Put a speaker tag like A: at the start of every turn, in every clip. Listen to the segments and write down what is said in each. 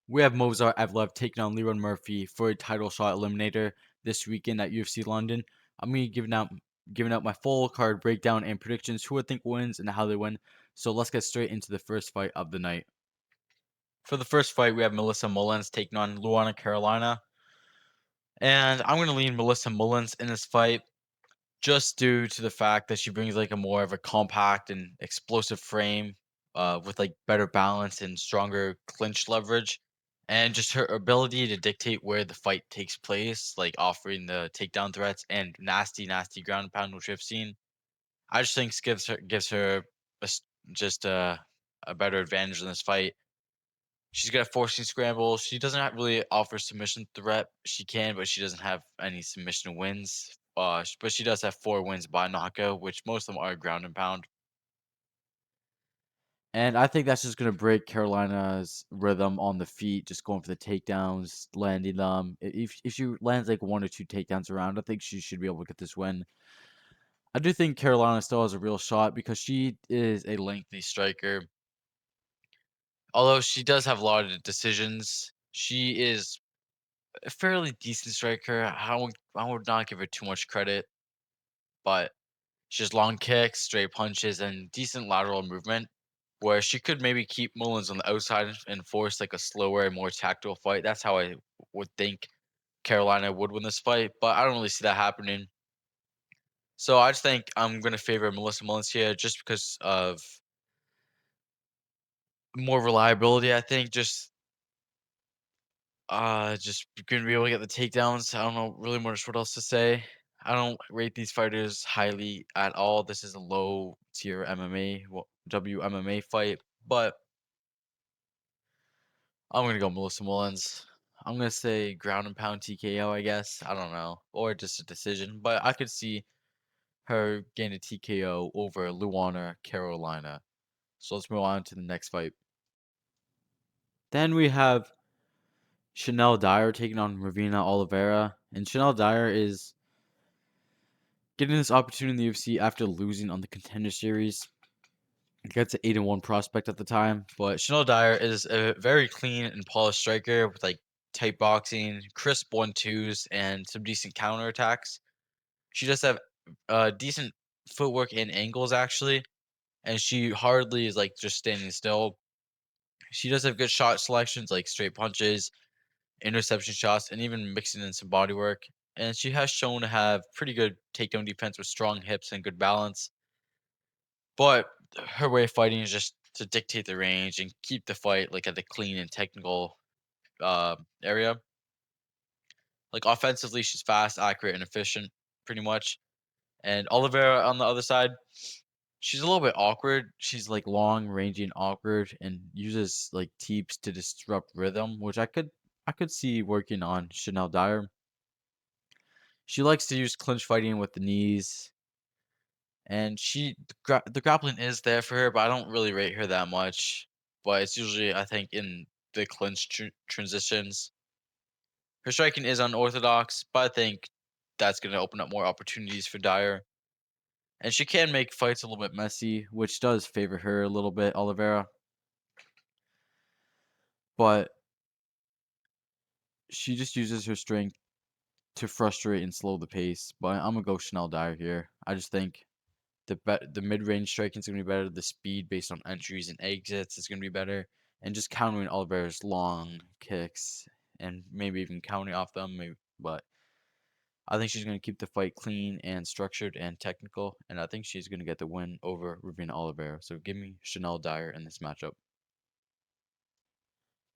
A: We have Mozart Evloev taking on Leron Murphy for a title shot eliminator this weekend at UFC London. I'm gonna be giving out my full card breakdown and predictions, who I think wins and how they win. So let's get straight into the first fight of the night. For the first fight, we have Melissa Mullins taking on Luana Carolina. And I'm gonna lean Melissa Mullins in this fight just due to the fact that she brings like a more of a compact and explosive frame, with like better balance and stronger clinch leverage, and just her ability to dictate where the fight takes place, like offering the takedown threats and nasty, nasty ground and pound, which we've seen. I just think gives her a s just a better advantage in this fight. She's got a forcing scramble. She doesn't really offer submission threat. She can, but she doesn't have any submission wins. But she does have 4 wins by knockout, which most of them are ground and pound. And I think that's just gonna break Carolina's rhythm on the feet, just going for the takedowns, landing them. If she lands like 1 or 2 takedowns around, I think she should be able to get this win. I do think Carolina still has a real shot because she is a lengthy striker. Although she does have a lot of decisions, she is a fairly decent striker. I would not give her too much credit, but she has long kicks, straight punches, and decent lateral movement, where she could maybe keep Mullins on the outside and force like a slower and more tactical fight. That's how I would think Carolina would win this fight, but I don't really see that happening. So I just think I'm gonna favor Melissa Mullins here just because of more reliability. I think just gonna be able to get the takedowns. I don't know really much what else to say. I don't rate these fighters highly at all. This is a low tier MMA, WMMA fight, but I'm gonna go Melissa Mullins. I'm gonna say ground and pound TKO, I guess. I don't know, or just a decision, but I could see her gain a TKO over Luana Carolina. So let's move on to the next fight. Then we have Chanel Dyer taking on Ravina Oliveira, and Chanel Dyer is getting this opportunity in the UFC after losing on the Contender Series against an 8-1 prospect at the time. But Chanel Dyer is a very clean and polished striker with like tight boxing, crisp 1-2s, and some decent counterattacks. She does have decent footwork and angles actually, and she hardly is like just standing still. She does have good shot selections like straight punches, interception shots, and even mixing in some body work. And she has shown to have pretty good takedown defense with strong hips and good balance. But her way of fighting is just to dictate the range and keep the fight like at the clean and technical area. Like offensively, she's fast, accurate, and efficient, pretty much. And Oliveira on the other side, she's a little bit awkward. She's like long, rangy, and awkward, and uses like teeps to disrupt rhythm, which I could see working on Chanel Dyer. She likes to use clinch fighting with the knees, and the grappling is there for her, but I don't really rate her that much. But it's usually, I think, in the clinch transitions. Her striking is unorthodox, but I think that's going to open up more opportunities for Dyer. And she can make fights a little bit messy, which does favor her a little bit, Oliveira. But she just uses her strength to frustrate and slow the pace. But I'm gonna go Chanel Dyer here. I just think the mid range striking is gonna be better. The speed based on entries and exits is gonna be better, and just countering Oliveira's long kicks and maybe even countering off them. Maybe, but I think she's gonna keep the fight clean and structured and technical, and I think she's gonna get the win over Ravina Oliveira. So give me Chanel Dyer in this matchup.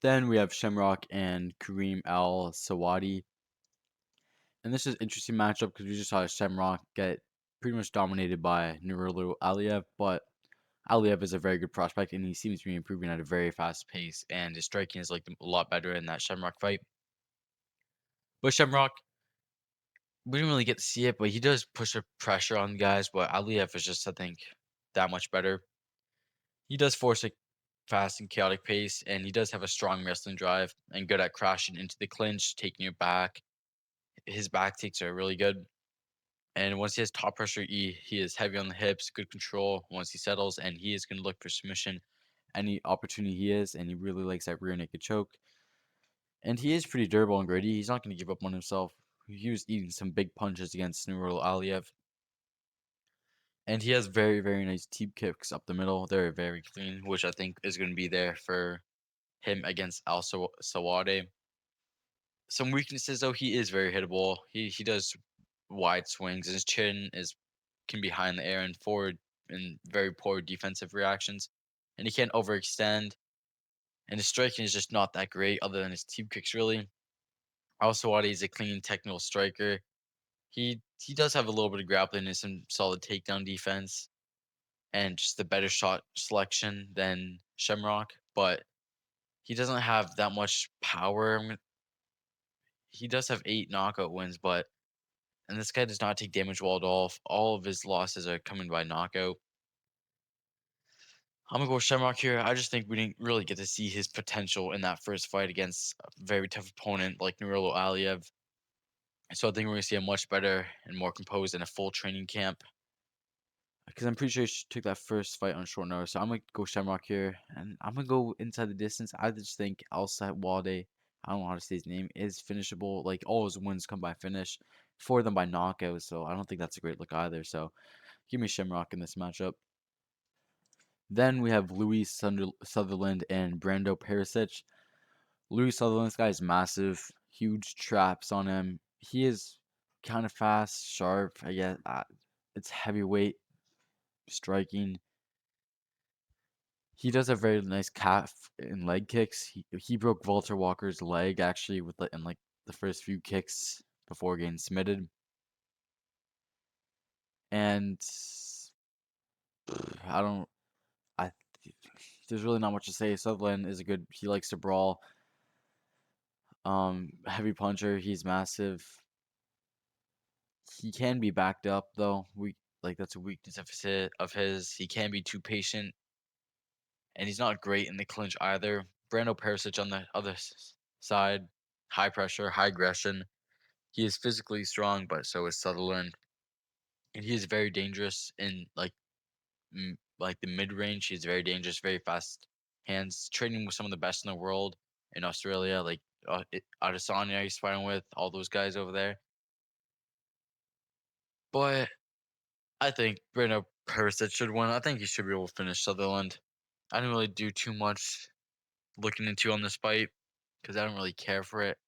A: Then we have Shamrock and Kareem Al Sawadi. And this is an interesting matchup because we just saw Shamrock get pretty much dominated by Nurullo Aliev, but Aliev is a very good prospect and he seems to be improving at a very fast pace, and his striking is like a lot better in that Shamrock fight. But Shamrock, we didn't really get to see it, but he does push a pressure on guys, but Aliev is just, I think, that much better. He does force a fast and chaotic pace, and he does have a strong wrestling drive and good at crashing into the clinch, taking it back. His back takes are really good. And once he has top pressure he is heavy on the hips, good control once he settles, and he is going to look for submission any opportunity he is, and he really likes that rear naked choke. And he is pretty durable and gritty. He's not going to give up on himself. He was eating some big punches against Nurul Aliev. And he has very, very nice teep kicks up the middle. They're very clean, which I think is going to be there for him against Al Sawade. Some weaknesses, though, he is very hittable. He does wide swings. His chin is can be high in the air and forward and very poor defensive reactions. And he can't overextend. And his striking is just not that great, other than his teep kicks, really. Al Sawade is a clean technical striker. He does have a little bit of grappling and some solid takedown defense and just a better shot selection than Shamrock, but he doesn't have that much power. He does have 8 knockout wins, but and this guy does not take damage well at all. All of his losses are coming by knockout. I'm gonna go with Shamrock here. I just think we didn't really get to see his potential in that first fight against a very tough opponent like Nurullo Aliev. So I think we're gonna see a much better and more composed in a full training camp. Because I'm pretty sure he took that first fight on short notice. So I'm gonna go Shamrock here, and I'm gonna go inside the distance. I just think Alsat Wade, I don't know how to say his name, is finishable. Like all his wins come by finish, 4 of them by knockout. So I don't think that's a great look either. So give me Shamrock in this matchup. Then we have Louis Sutherland and Brando Perisic. Louis Sutherland, this guy is massive, huge traps on him. He is kind of fast, sharp. I guess it's heavyweight striking. He does have very nice calf and leg kicks. He broke Walter Walker's leg actually with in like the first few kicks before getting submitted. And I don't I there's really not much to say. Sutherland is a good he likes to brawl. Heavy puncher, he's massive. He can be backed up though. That's a weakness of his. He can be too patient and he's not great in the clinch either. Brando Perisic on the other side, high pressure, high aggression. He is physically strong, but so is Sutherland, and he is very dangerous in like the mid range. He's very dangerous, very fast hands. Training with some of the best in the world in Australia, like Adesanya he's fighting with all those guys over there. But I think Brando Perisic should win. I think he should be able to finish Sutherland. I didn't really do too much looking into on this fight because I don't really care for it.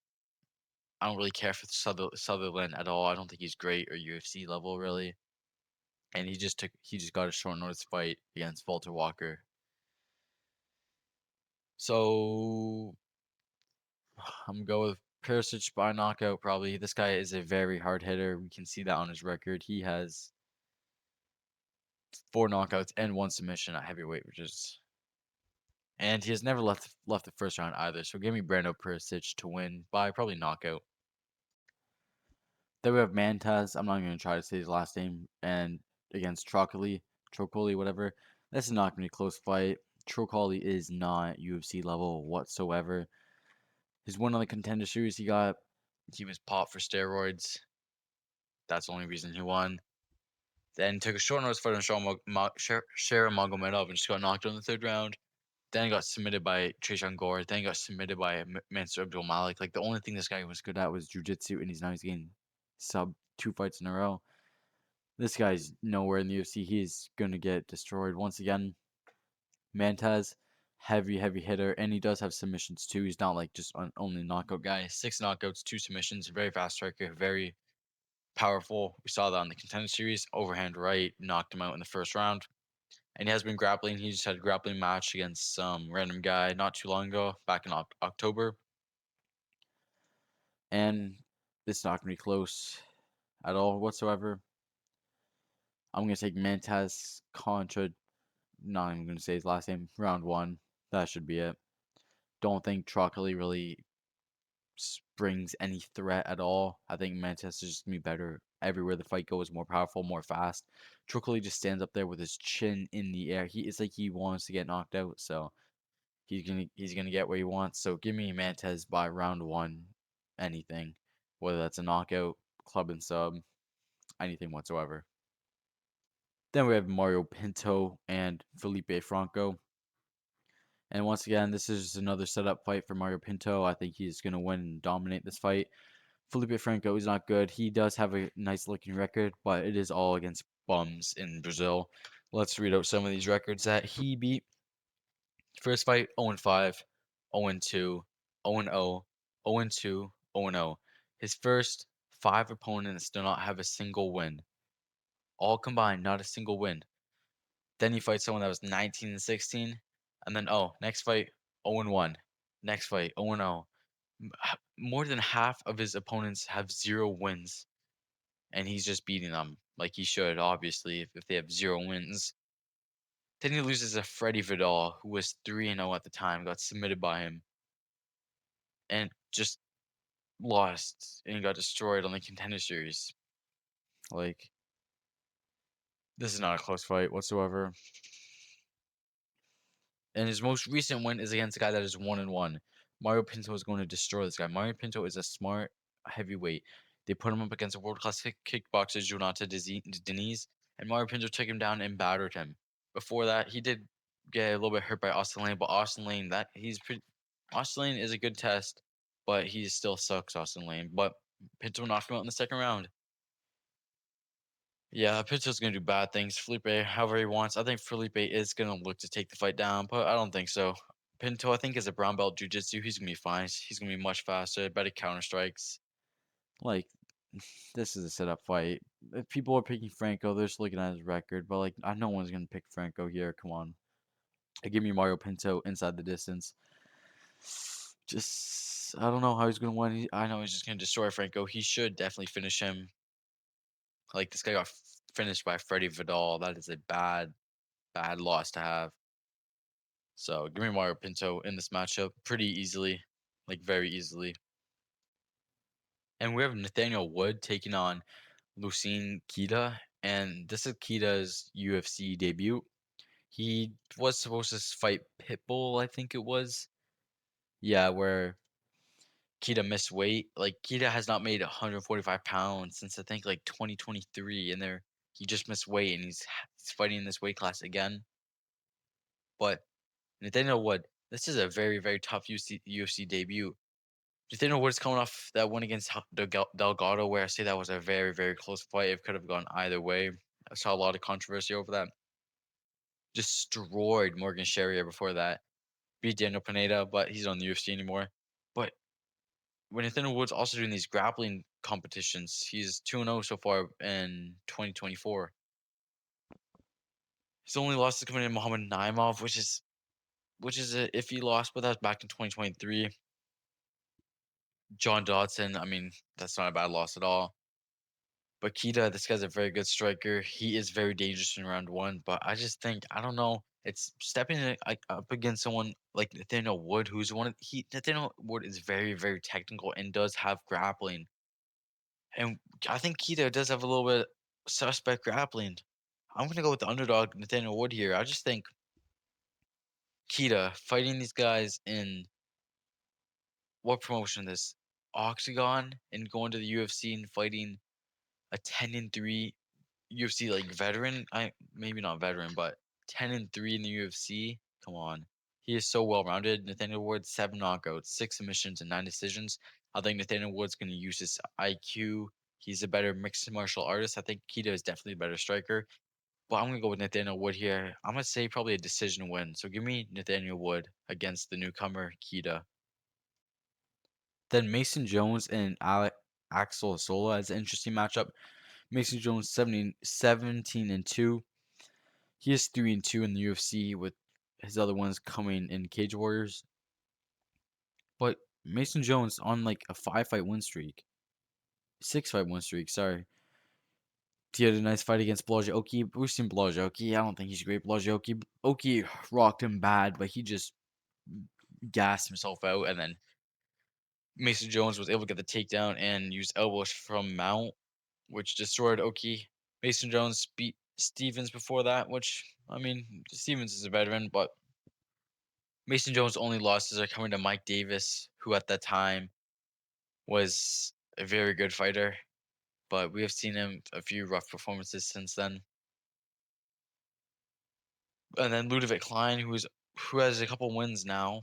A: I don't really care for Sutherland at all. I don't think he's great or UFC level really. And he just got a short notice fight against Walter Walker. So I'm gonna go with Perisic by knockout probably. This guy is a very hard hitter. We can see that on his record. He has 4 knockouts and 1 submission at heavyweight, and he has never left the first round either. So give me Brando Perisic to win by probably knockout. Then we have Mantaz. I'm not even gonna try to say his last name. And against Trocoli, whatever. This is not gonna be a close fight. Trocoli is not UFC level whatsoever. His win on the Contender Series, he was popped for steroids. That's the only reason he won. Then took a short notice fight on Shara Magomedov and just got knocked out in the 3rd round. Then he got submitted by Tresean Gore. Then he got submitted by Mansur Abdul Malik. Like the only thing this guy was good at was jiu-jitsu, and he's getting sub 2 fights in a row. This guy's nowhere in the UFC. He's gonna get destroyed once again. Mantaz, heavy hitter, and he does have submissions too. He's not like just an only knockout guy. 6 knockouts, 2 submissions. Very fast striker, very powerful. We saw that on the Contender Series. Overhand right, knocked him out in the 1st round. And he has been grappling. He just had a grappling match against some random guy not too long ago, back in October. And it's not going to be close at all whatsoever. I'm going to take Mantaz contra, not even going to say his last name, round 1. That should be it. Don't think Trocoli really brings any threat at all. I think Mantaz is just going to be better everywhere the fight goes, more powerful, more fast. Trocoli just stands up there with his chin in the air. It's like he wants to get knocked out, so he's gonna get what he wants. So give me Mantez by round 1, anything, whether that's a knockout, club and sub, anything whatsoever. Then we have Mario Pinto and Felipe Franco. And once again, this is just another setup fight for Mario Pinto. I think he's going to win and dominate this fight. Felipe Franco is not good. He does have a nice looking record, but it is all against bums in Brazil. Let's read out some of these records that he beat. First fight 0-5, 0-2, 0-0, 0-2, 0-0. His first 5 opponents do not have a single win. All combined, not a single win. Then he fights someone that was 19-16, and then next fight 0-1. Next fight 0-0. More than half of his opponents have 0 wins, and he's just beating them like he should, obviously, if they have 0 wins. Then he loses to Freddie Vidal, who was 3-0 at the time, got submitted by him, and just lost and got destroyed on the Contender Series. Like, this is not a close fight whatsoever. And his most recent win is against a guy that is 1-1. Mario Pinto is going to destroy this guy. Mario Pinto is a smart heavyweight. They put him up against a world-class kickboxer, Jonata Diniz, and Mario Pinto took him down and battered him. Before that, he did get a little bit hurt by Austin Lane, but Austin Lane, Austin Lane is a good test, but he still sucks, Austin Lane. But Pinto knocked him out in the second round. Yeah, Pinto's gonna do bad things. Felipe, however he wants. I think Felipe is gonna look to take the fight down, but I don't think so. Pinto, I think, is a brown belt jiu-jitsu. He's gonna be fine. He's gonna be much faster, better counter strikes. Like, this is a setup fight. If people are picking Franco, they're just looking at his record, but like, no one's gonna pick Franco here. Come on, give me Mario Pinto inside the distance. Just, I don't know how he's gonna win. I know he's just gonna destroy Franco. He should definitely finish him. Like, this guy got finished by Freddie Vidal. That is a bad loss to have. So give me Mario Pinto in this matchup pretty easily, like very easily. And we have Nathaniel Wood taking on Lucien Kita, and this is Kita's UFC debut. He was supposed to fight Pitbull, I think it was. Yeah, where Kita missed weight. Like, Kita has not made 145 pounds since I think like 2023, and he just missed weight, and he's fighting in this weight class again. But Nathaniel Wood, this is a very, very tough UFC debut. Nathaniel Wood's coming off that win against Delgado, where I say that was a very, very close fight. It could have gone either way. I saw a lot of controversy over that. Destroyed Morgan Sherrier before that. Beat Daniel Pineda, but he's not in the UFC anymore. But when Nathaniel Wood's also doing these grappling competitions, he's 2-0 so far in 2024. His only loss is coming in Muhammad Naimov, which is a iffy loss, but that was back in 2023. John Dodson, I mean, that's not a bad loss at all. But Kita, this guy's a very good striker. He is very dangerous in round 1, but I just think, I don't know, it's stepping up against someone like Nathaniel Wood, who's Nathaniel Wood is very, very technical and does have grappling. And I think Kita does have a little bit suspect grappling. I'm gonna go with the underdog Nathaniel Wood here. I just think Kita fighting these guys in what promotion this? Octagon, and going to the UFC and fighting a 10-3 UFC like veteran. I maybe not veteran, but 10-3 in the UFC. Come on. He is so well rounded. Nathaniel Wood, 7 knockouts, 6 submissions, and 9 decisions. I think Nathaniel Wood's gonna use his IQ. He's a better mixed martial artist. I think Kita is definitely a better striker. But I'm gonna go with Nathaniel Wood here. I'm gonna say probably a decision win. So give me Nathaniel Wood against the newcomer Kita. Then Mason Jones and Axel Sola is an interesting matchup. Mason Jones 17-2. He is 3-2 in the UFC, with his other ones coming in Cage Warriors. But Mason Jones on like a 5-fight win streak. 6-fight win streak, sorry. He had a nice fight against Blazioki. We've seen Blazioki. I don't think he's great. Blazioki Oki rocked him bad, but he just gassed himself out, and then Mason Jones was able to get the takedown and use elbows from mount, which destroyed Oki. Mason Jones beat Stevens before that, which, I mean, Stevens is a veteran, but Mason Jones' only losses are coming to Mike Davis, who at that time was a very good fighter, but we have seen him a few rough performances since then. And then Ludovic Klein, who has a couple wins now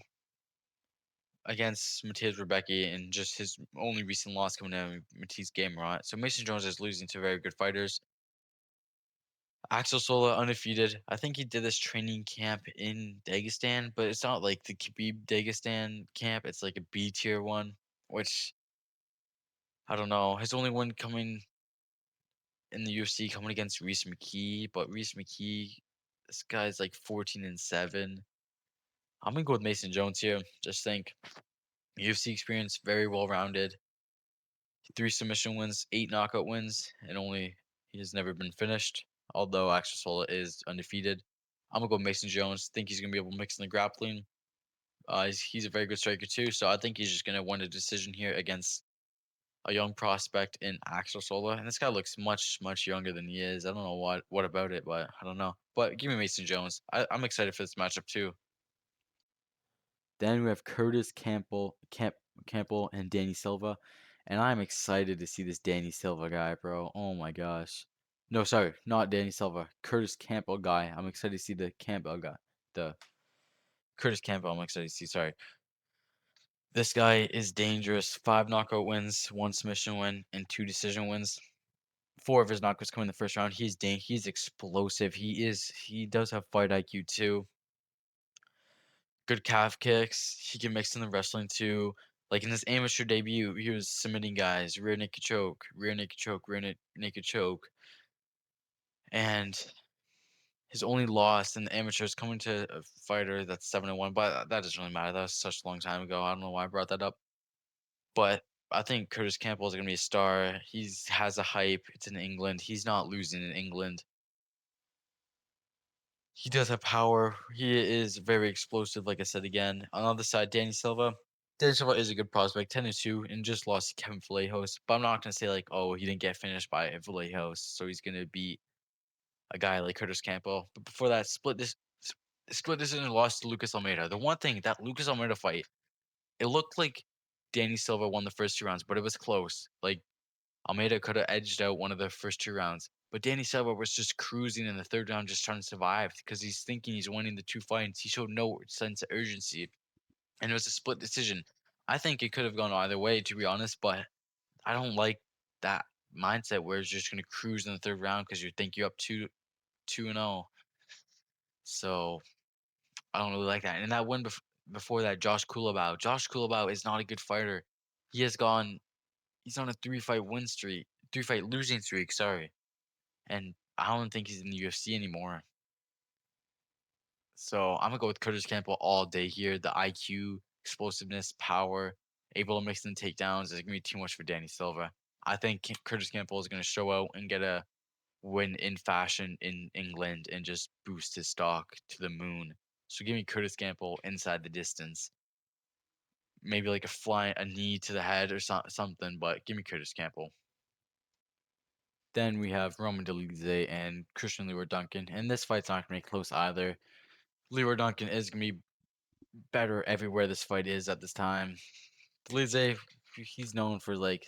A: against Matthias Rebecki, and just his only recent loss coming out of Matisse Gamrot. So Mason Jones is losing to very good fighters. Axel Sola undefeated. I think he did this training camp in Dagestan, but it's not like the Khabib Dagestan camp. It's like a B tier one, which I don't know. His only win coming in the UFC coming against Reese McKee, but Reese McKee, this guy's like 14-7. I'm gonna go with Mason Jones here. Just think UFC experience, very well rounded. 3 submission wins, 8 knockout wins, and only he has never been finished. Although Axel Sola is undefeated, I'm gonna go Mason Jones. Think he's gonna be able to mix in the grappling. He's a very good striker too, so I think he's just gonna win a decision here against a young prospect in Axel Sola. And this guy looks much younger than he is. I don't know what about it, but I don't know. But give me Mason Jones. I'm excited for this matchup too. Then we have Curtis Campbell and Danny Silva, and I'm excited to see this Danny Silva guy, bro. Oh my gosh. No, sorry, not Danny Silva. Curtis Campbell guy. I'm excited to see the Campbell guy. The Curtis Campbell. I'm excited to see. Sorry. This guy is dangerous. 5 knockout wins, 1 submission win, and 2 decision wins. 4 of his knockouts come in the first round. He's explosive. He does have fight IQ too. Good calf kicks. He can mix in the wrestling too. Like in his amateur debut, he was submitting guys, rear naked choke, rear naked choke, naked choke. And his only loss in the amateurs coming to a fighter that's 7-1, but that doesn't really matter. That was such a long time ago. I don't know why I brought that up. But I think Curtis Campbell is gonna be a star. He's has a hype. It's in England. He's not losing in England. He does have power. He is very explosive, like I said again. On the other side, Danny Silva. Danny Silva is a good prospect, 10-2, and just lost to Kevin Vallejos. But I'm not gonna say like, oh, he didn't get finished by Vallejos, so he's gonna beat a guy like Curtis Campbell. But before that, split decision lost to Lucas Almeida. The one thing that Lucas Almeida fight, it looked like Danny Silva won the first 2 rounds, but it was close. Like Almeida could have edged out one of the first 2 rounds. But Danny Silva was just cruising in the third round, just trying to survive because he's thinking he's winning the 2 fights. He showed no sense of urgency, and it was a split decision. I think it could have gone either way, to be honest, but I don't like that mindset where it's just going to cruise in the third round because you think you're up 2-0. So I don't really like that. And that win before that, Josh Kulabau. Josh Kulabau is not a good fighter. He has gone. He's on a 3-fight win streak, 3-fight losing streak. Sorry. And I don't think he's in the UFC anymore. So I'm gonna go with Curtis Campbell all day here. The IQ, explosiveness, power, able to mix in takedowns is gonna be too much for Danny Silva. I think Curtis Campbell is gonna show out and get a win in fashion in England and just boost his stock to the moon. So give me Curtis Campbell inside the distance. Maybe like a knee to the head or something, but give me Curtis Campbell. Then we have Roman Dolidze and Christian Leroy Duncan, and this fight's not gonna be close either. Leroy Duncan is gonna be better everywhere this fight is at this time. Dolidze, he's known for like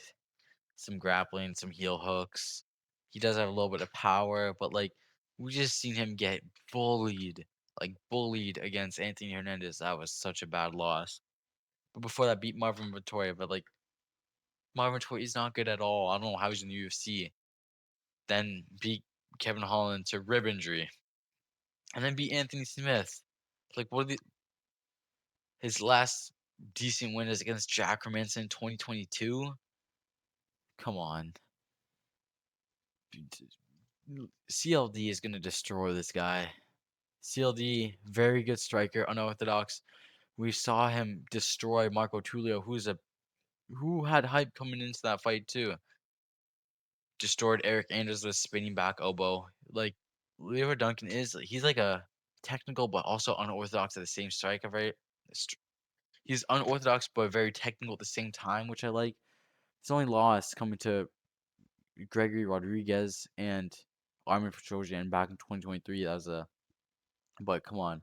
A: some grappling, some heel hooks. He does have a little bit of power, but like we just seen him get bullied, like bullied against Anthony Hernandez. That was such a bad loss. But before that, beat Marvin Vittoria, but like Marvin Vittoria is not good at all. I don't know how he's in the UFC. Then beat Kevin Holland to rib injury, and then beat Anthony Smith. Like what are his last decent win is against Jack Hermanson in 2022. Come on. CLD is going to destroy this guy. CLD, very good striker, unorthodox. We saw him destroy Marco Tulio, who had hype coming into that fight too. Destroyed Eric Anders with spinning back elbow. Like Leroy Duncan he's like a technical but also unorthodox at the same strike. He's unorthodox but very technical at the same time, which I like. His only loss coming to Gregory Rodriguez and Armin Petrosian back in 2023. But come on,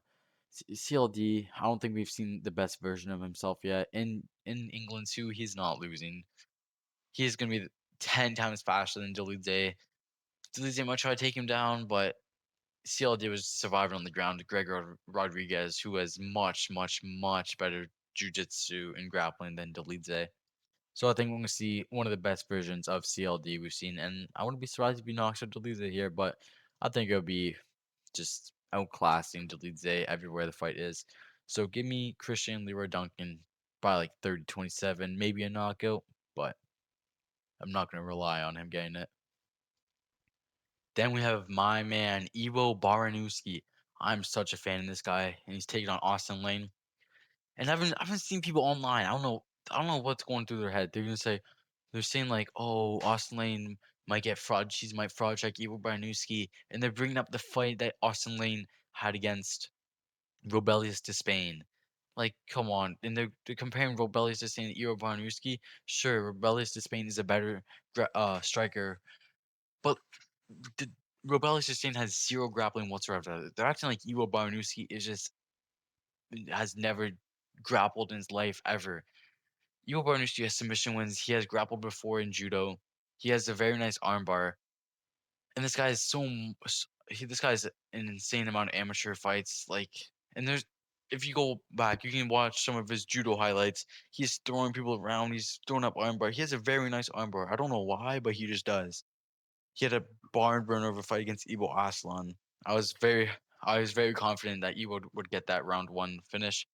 A: CLD. I don't think we've seen the best version of himself yet. In England too, he's not losing. He's gonna be 10 times faster than Dolidze. Dolidze might try to take him down, but CLD was surviving on the ground to Rodriguez, who has much, much, much better jiu-jitsu and grappling than Dolidze. So I think we're gonna see one of the best versions of CLD we've seen, and I wouldn't be surprised if he knocks out Dolidze here, but I think it'll be just outclassing Dolidze everywhere the fight is. So give me Christian Leroy Duncan by like 30-27, maybe a knockout, but I'm not gonna rely on him getting it. Then we have my man Ivo Baranowski. I'm such a fan of this guy, and he's taking on Austin Lane. And I haven't seen people online. I don't know what's going through their head. They're saying like, oh, Austin Lane might get fraud. She might fraud check Ivo Baranowski, and they're bringing up the fight that Austin Lane had against Robelius to Spain. Like, come on. And they're comparing Robelius to Spain and Ivo Baranowski. Sure, Robelius to Spain is a better striker, but the Robelius to Spain has zero grappling whatsoever. They're acting like Ivo Baranowski is just has never grappled in his life ever. Ivo Baranowski has submission wins. He has grappled before in judo. He has a very nice armbar, and this guy is this guy is an insane amount of amateur fights. Like, and if you go back, you can watch some of his judo highlights. He's throwing people around. He's throwing up armbar. He has a very nice armbar. I don't know why, but he just does. He had a barn burner of a fight against Ivo Aslan. I was very, I was very confident that Ivo would get that round one finish.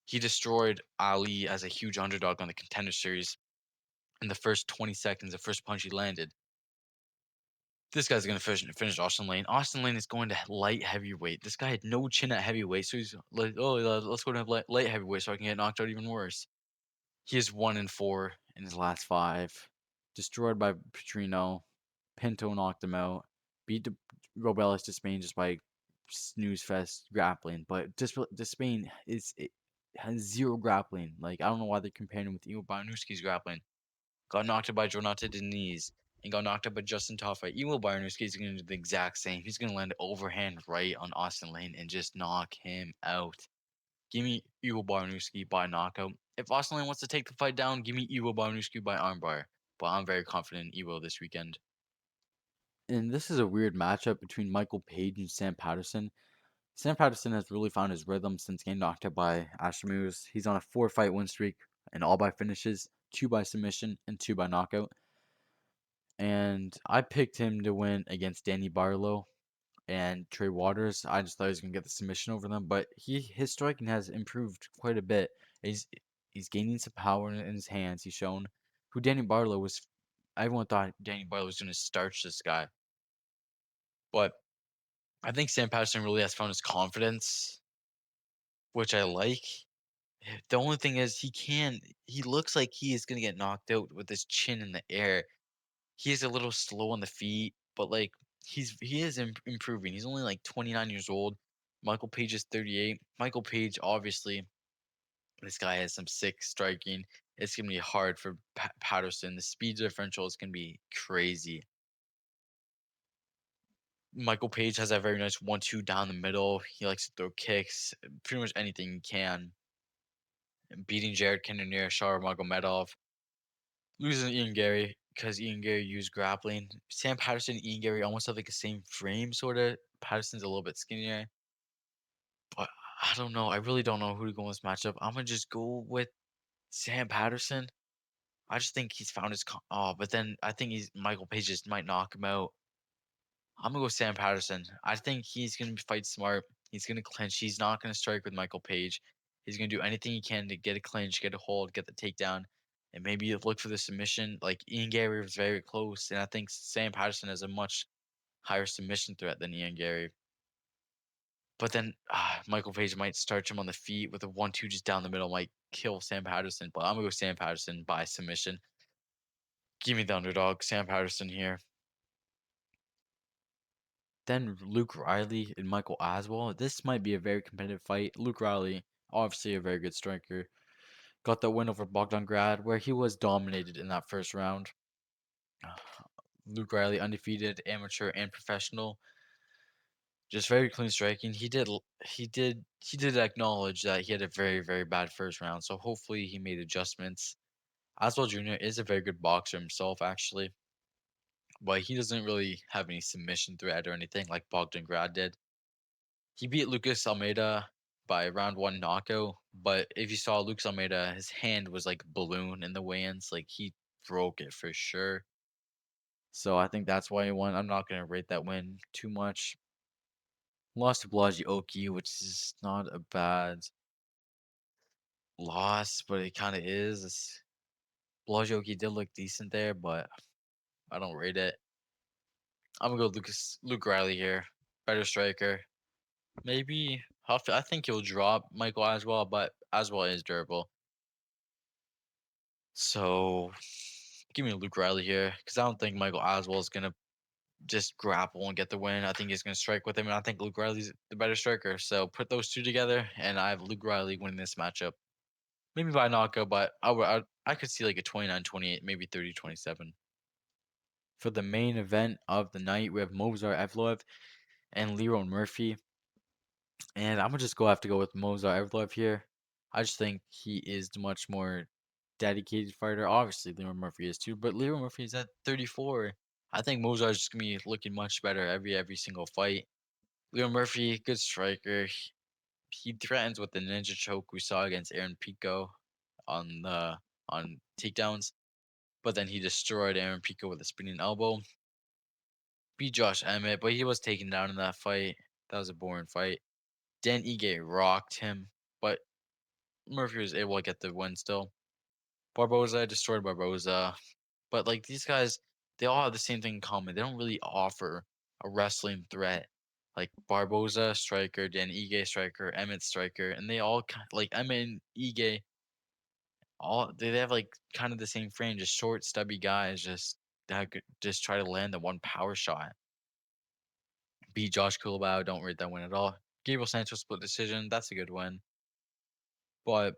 A: He destroyed Ali as a huge underdog on the Contender Series in the first 20 seconds, the first punch he landed. This guy's gonna finish Austin Lane. Austin Lane is going to light heavyweight. This guy had no chin at heavyweight, so he's like, oh, let's go to light heavyweight so I can get knocked out even worse. He is 1-4 in his last five. Destroyed by Petrino. Pinto knocked him out. Beat Robelis to Spain just by snooze fest grappling. But just Spain has zero grappling. Like, I don't know why they're comparing him with Ivo Baranowski's grappling. Got knocked out by Jonathan Deniz and got knocked out by Justin Toffay. Ivo Baranowski is going to do the exact same. He's going to land overhand right on Austin Lane and just knock him out. Give me Ivo Baranowski by knockout. If Austin Lane wants to take the fight down, give me Ivo Baranowski by armbar. But I'm very confident in Ivo this weekend. And this is a weird matchup between Michael Page and Sam Patterson. Sam Patterson has really found his rhythm since getting knocked out by Ashemus. He's on a 4-fight win streak and all by finishes, 2 by submission, and 2 by knockout. And I picked him to win against Danny Barlow and Trey Waters. I just thought he was gonna get the submission over them, but his striking has improved quite a bit. He's gaining some power in his hands. He's shown who Danny Barlow was. Everyone thought Danny Barlow was gonna starch this guy, but I think Sam Patterson really has found his confidence, which I like. The only thing is he looks like he is gonna get knocked out with his chin in the air. He is a little slow on the feet, but like he is improving. He's only like 29 years old. Michael Page is 38. Michael Page, obviously, this guy has some sick striking. It's gonna be hard for Patterson. The speed differential is gonna be crazy. Michael Page has a very nice 1-2 down the middle. He likes to throw kicks, pretty much anything he can. Beating Jared Cannonier, Shar Magomedov, losing Ian Gary because Ian Gary used grappling. Sam Patterson and Ian Gary almost have like the same frame, sort of. Patterson's a little bit skinnier, but I don't know. I really don't know who to go in this matchup. I'm gonna just go with Sam Patterson. I just think he's found his. Oh, but then I think Michael Page just might knock him out. I'm gonna go Sam Patterson. I think he's gonna fight smart. He's gonna clinch. He's not gonna strike with Michael Page. He's gonna do anything he can to get a clinch, get a hold, get the takedown, and maybe look for the submission. Like Ian Gary was very close, and I think Sam Patterson has a much higher submission threat than Ian Gary. But then Michael Page might starch him on the feet with a 1-2 just down the middle, might kill Sam Patterson. But I'm gonna go Sam Patterson by submission. Give me the underdog, Sam Patterson here. Then Luke Riley and Michael Aswell. This might be a very competitive fight. Luke Riley, obviously a very good striker, got the win over Bogdan Grad, where he was dominated in that first round. Luke Riley, undefeated, amateur and professional, just very clean striking. He did acknowledge that he had a very very bad first round, so hopefully he made adjustments. Aswell Jr. is a very good boxer himself, actually, but he doesn't really have any submission threat or anything like Bogdan Grad did. He beat Lucas Almeida by round one knockout, but if you saw Lucas Almeida, his hand was like a balloon in the weigh-ins. Like he broke it for sure. So I think that's why he won. I'm not gonna rate that win too much. Lost to Balaji Oki, which is not a bad loss, but it kind of is. Balaji Oki did look decent there, but I don't rate it. I'm gonna go Luke Riley here, better striker. Maybe Huff. I think he'll drop Michael Aswell, but Aswell is durable. So give me Luke Riley here because I don't think Michael Aswell is gonna just grapple and get the win. I think he's gonna strike with him, and I think Luke Riley's the better striker. So put those two together, and I have Luke Riley winning this matchup. Maybe by knockout, but I could see like a 29-28, maybe 30-27. For the main event of the night, we have Movsar Evloev and Leron Murphy. And I'm gonna just have to go with Movsar Evloev here. I just think he is the much more dedicated fighter. Obviously, Leron Murphy is too, but Leron Murphy is at 34. I think Movsar is just gonna be looking much better every single fight. Leron Murphy, good striker. He threatens with the ninja choke we saw against Aaron Pico on takedowns, but then he destroyed Aaron Pico with a spinning elbow. Beat Josh Emmett, but he was taken down in that fight. That was a boring fight. Dan Ige rocked him, but Murphy was able to get the win still. Barboza destroyed Barboza, but like these guys, they all have the same thing in common. They don't really offer a wrestling threat. Like Barboza striker, Dan Ige striker, Emmett striker, and they all like Emmett and Ige, all they have like kind of the same frame, just short, stubby guys, just that could just try to land the one power shot. Beat Josh Kulabau, don't rate that win at all. Gabriel Santos split decision, that's a good win. But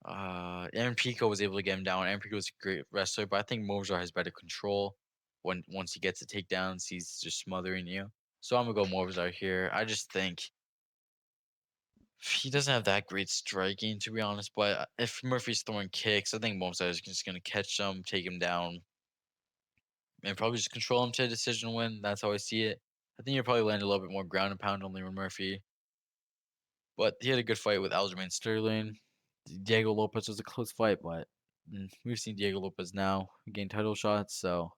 A: Aaron Pico was able to get him down. Aaron Pico was a great wrestler, but I think Movsar has better control when once he gets the takedowns, he's just smothering you. So I'm gonna go Movsar here. I just think he doesn't have that great striking, to be honest. But if Murphy's throwing kicks, I think Movsar is just gonna catch him, take him down, and probably just control him to a decision win. That's how I see it. I think he'll probably land a little bit more ground and pound on Leon Murphy. But he had a good fight with Aljamain Sterling. Diego Lopez was a close fight, but we've seen Diego Lopez now gain title shots. So,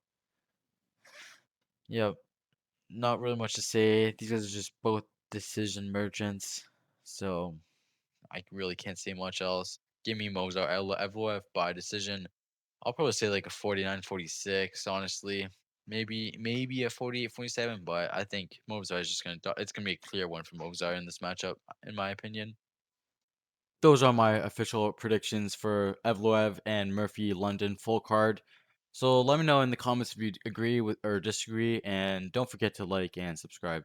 A: yeah, not really much to say. These guys are just both decision merchants. So, I really can't say much else. Give me Mozart Evloev by decision. I'll probably say like a 49-46, honestly. Maybe a 48-47, but I think Mozart is just it's gonna be a clear one for Mozart in this matchup, in my opinion. Those are my official predictions for Evloev and Murphy London full card. So let me know in the comments if you agree with or disagree, and don't forget to like and subscribe.